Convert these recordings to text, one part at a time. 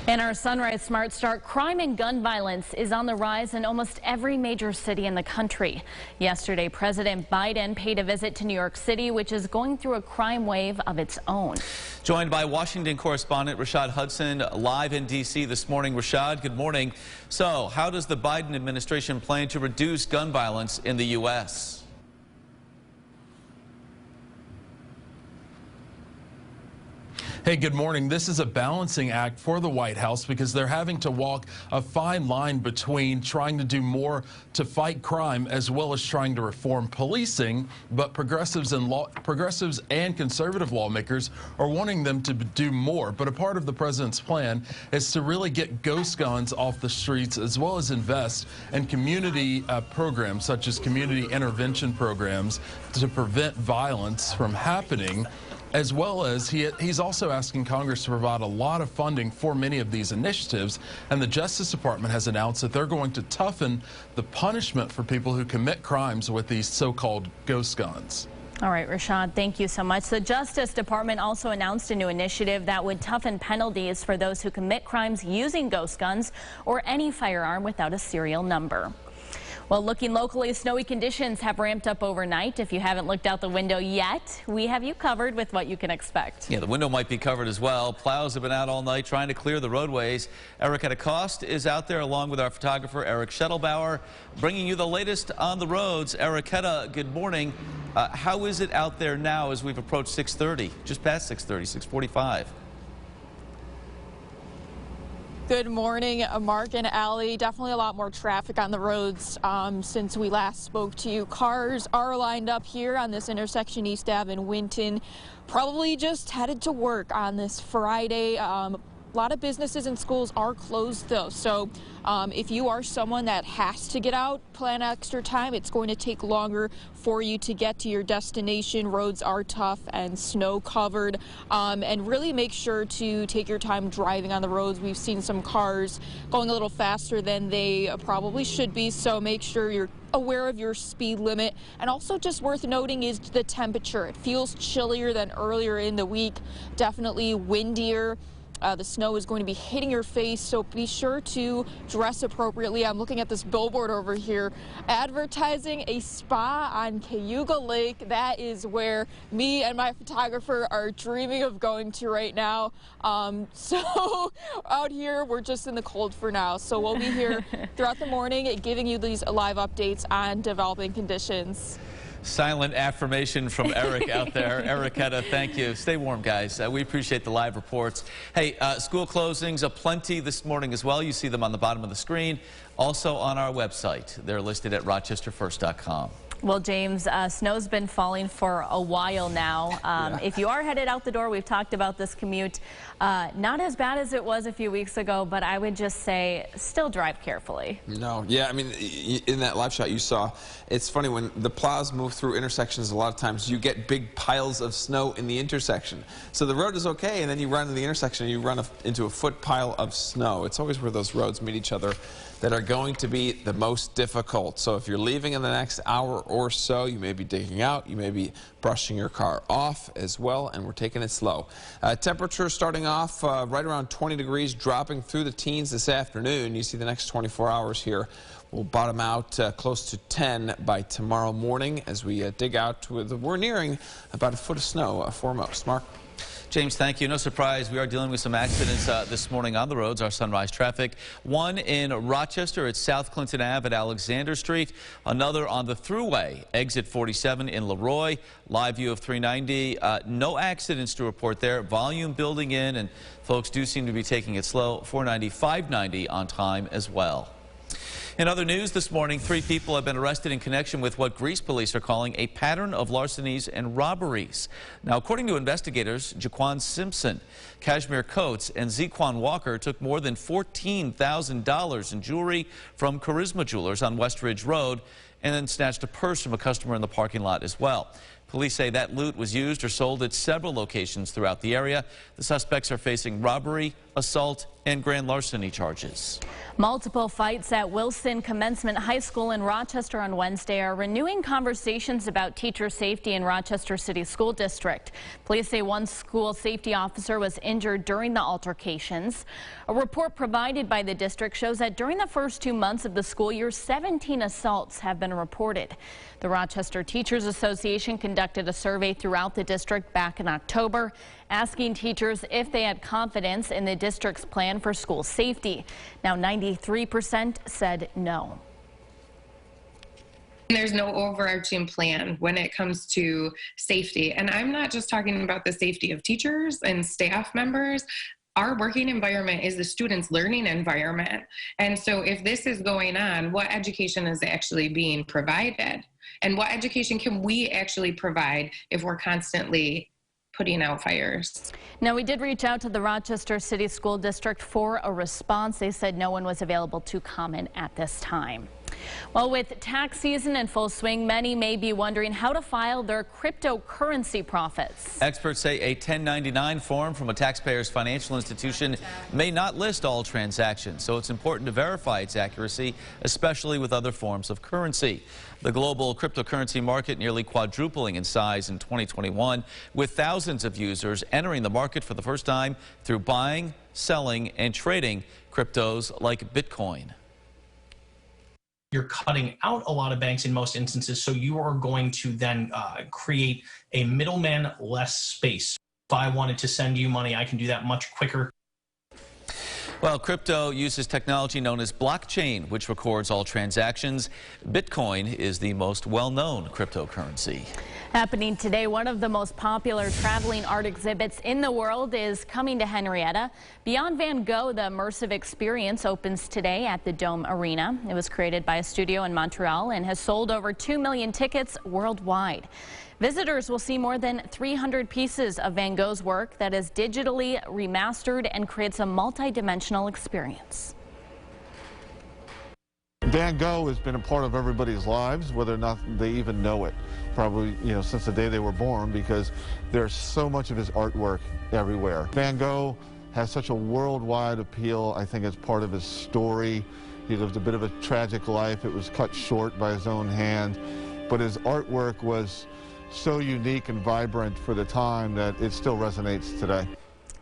In our Sunrise Smart Start, crime and gun violence is on the rise in almost every major city in the country. Yesterday, President Biden paid a visit to New York City, which is going through a crime wave of its own. Joined by Washington correspondent Rashad Hudson live in D.C. this morning. Rashad, good morning. So, how does the Biden administration plan to reduce gun violence in the U.S.? Hey, good morning. This is a balancing act for the White House because they're having to walk a fine line between trying to do more to fight crime as well as trying to reform policing. But progressives and conservative lawmakers are wanting them to do more. But a part of the president's plan is to really get ghost guns off the streets as well as invest in community programs such as community intervention programs to prevent violence from happening. As well as he's also asking Congress to provide a lot of funding for many of these initiatives. And the Justice Department has announced that they're going to toughen the punishment for people who commit crimes with these so-called ghost guns. All right, Rashad, thank you so much. The Justice Department also announced a new initiative that would toughen penalties for those who commit crimes using ghost guns or any firearm without a serial number. Well, looking locally, snowy conditions have ramped up overnight. If you haven't looked out the window yet, we have you covered with what you can expect. Yeah, the window might be covered as well. Plows have been out all night trying to clear the roadways. Eric Cost is out there along with our photographer, Eric Schettelbauer, bringing you the latest on the roads. Eric, good morning. How is it out there now as we've approached 6:30, just past 6:30, 6:45? Good morning, Mark and Allie. Definitely a lot more traffic on the roads since we last spoke to you. Cars are lined up here on this intersection, East Ave in Winton. Probably just headed to work on this Friday. A lot of businesses and schools are closed, though. So if you are someone that has to get out, plan extra time. It's going to take longer for you to get to your destination. Roads are tough and snow covered. And really make sure to take your time driving on the roads. We've seen some cars going a little faster than they probably should be. So make sure you're aware of your speed limit. And also just worth noting is the temperature. It feels chillier than earlier in the week. Definitely windier. The snow is going to be hitting your face, so be sure to dress appropriately. I'm looking at this billboard over here advertising a spa on Cayuga Lake. That is where me and my photographer are dreaming of going to right now. So out here, we're just in the cold for now. So we'll be here throughout the morning giving you these live updates on developing conditions. Silent affirmation from Eric out there. Eric, thank you. Stay warm, guys. We appreciate the live reports. Hey, school closings aplenty this morning as well. You see them on the bottom of the screen. Also on our website. They're listed at rochesterfirst.com. Well, James, snow's been falling for a while now. If you are headed out the door, we've talked about this commute. Not as bad as it was a few weeks ago, but I would just say still drive carefully. No, yeah, I mean, in that live shot you saw, it's funny when the plows move through intersections, a lot of times you get big piles of snow in the intersection. So the road is okay, and then you run to the intersection and you run into a foot pile of snow. It's always where those roads meet each other that are going to be the most difficult. So if you're leaving in the next hour or so, you may be digging out, you may be brushing your car off as well, and we're taking it slow. Temperature starting off right around 20 degrees, dropping through the teens this afternoon. You see the next 24 hours here will bottom out close to 10 by tomorrow morning as we dig out. We're nearing about a foot of snow foremost. Mark? James, thank you. No surprise, we are dealing with some accidents this morning on the roads, our sunrise traffic. One in Rochester at South Clinton Ave at Alexander Street. Another on the Thruway, exit 47 in Leroy. Live view of 390. No accidents to report there. Volume building in, and folks do seem to be taking it slow. 490, 590 on time as well. In other news this morning, 3 people have been arrested in connection with what Greece police are calling a pattern of larcenies and robberies. Now, according to investigators, Jaquan Simpson, Kashmir Coates, and Zequan Walker took more than $14,000 in jewelry from Charisma Jewelers on West Ridge Road and then snatched a purse from a customer in the parking lot as well. Police say that loot was used or sold at several locations throughout the area. The suspects are facing robbery, assault, and grand larceny charges. Multiple fights at Wilson Commencement High School in Rochester on Wednesday are renewing conversations about teacher safety in Rochester City School District. Police say one school safety officer was injured during the altercations. A report provided by the district shows that during the first 2 months of the school year, 17 assaults have been reported. The Rochester Teachers Association conducted a survey throughout the district back in October, asking teachers if they had confidence in the district's plan for school safety. Now 93% said no. There's no overarching plan when it comes to safety. And I'm not just talking about the safety of teachers and staff members. Our working environment is the students' learning environment. And so if this is going on, what education is actually being provided? And what education can we actually provide if we're constantly putting out fires? Now, we did reach out to the Rochester City School District for a response. They said no one was available to comment at this time. Well, with tax season in full swing, many may be wondering how to file their cryptocurrency profits. Experts say a 1099 form from a taxpayer's financial institution may not list all transactions, so it's important to verify its accuracy, especially with other forms of currency. The global cryptocurrency market nearly quadrupling in size in 2021, with thousands of users entering the market for the first time through buying, selling, and trading cryptos like Bitcoin. You're cutting out a lot of banks in most instances, so you are going to then create a middleman, less space. If I wanted to send you money, I can do that much quicker. Well, crypto uses technology known as blockchain, which records all transactions. Bitcoin is the most well-known cryptocurrency. Happening today, one of the most popular traveling art exhibits in the world is coming to Henrietta. Beyond Van Gogh, the immersive experience opens today at the Dome Arena. It was created by a studio in Montreal and has sold over 2 million tickets worldwide. Visitors will see more than 300 pieces of Van Gogh's work that is digitally remastered and creates a multi-dimensional experience. Van Gogh has been a part of everybody's lives, whether or not they even know it. Probably, since the day they were born, because there's so much of his artwork everywhere. Van Gogh has such a worldwide appeal. I think it's part of his story. He lived a bit of a tragic life. It was cut short by his own hand, but his artwork was so unique and vibrant for the time that it still resonates today.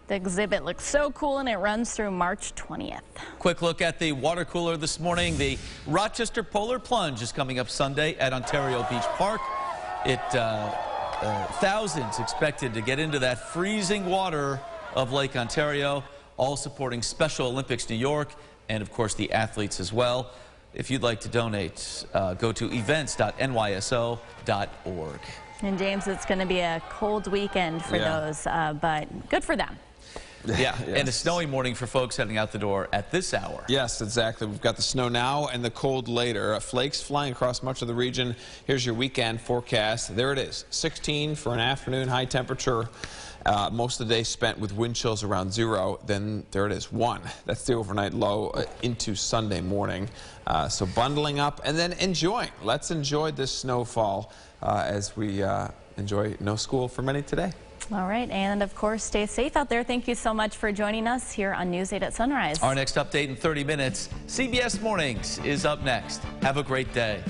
The exhibit looks so cool, and it runs through March 20th. Quick look at the water cooler this morning. The Rochester Polar Plunge is coming up Sunday at Ontario Beach Park. Thousands expected to get into that freezing water of Lake Ontario, all supporting Special Olympics New York and, of course, the athletes as well. If you'd like to donate, go to events.nyso.org. And James, it's going to be a cold weekend for those, but good for them. Yeah, and a snowy morning for folks heading out the door at this hour. Yes, exactly. We've got the snow now and the cold later. Flakes flying across much of the region. Here's your weekend forecast. There it is, 16 for an afternoon high temperature. Most of the day spent with wind chills around 0. Then there it is, 1. That's the overnight low into Sunday morning. So bundling up and then enjoying. Let's enjoy this snowfall as we enjoy no school for many today. All right, and of course, stay safe out there. Thank you so much for joining us here on News 8 at Sunrise. Our next update in 30 minutes. CBS Mornings is up next. Have a great day.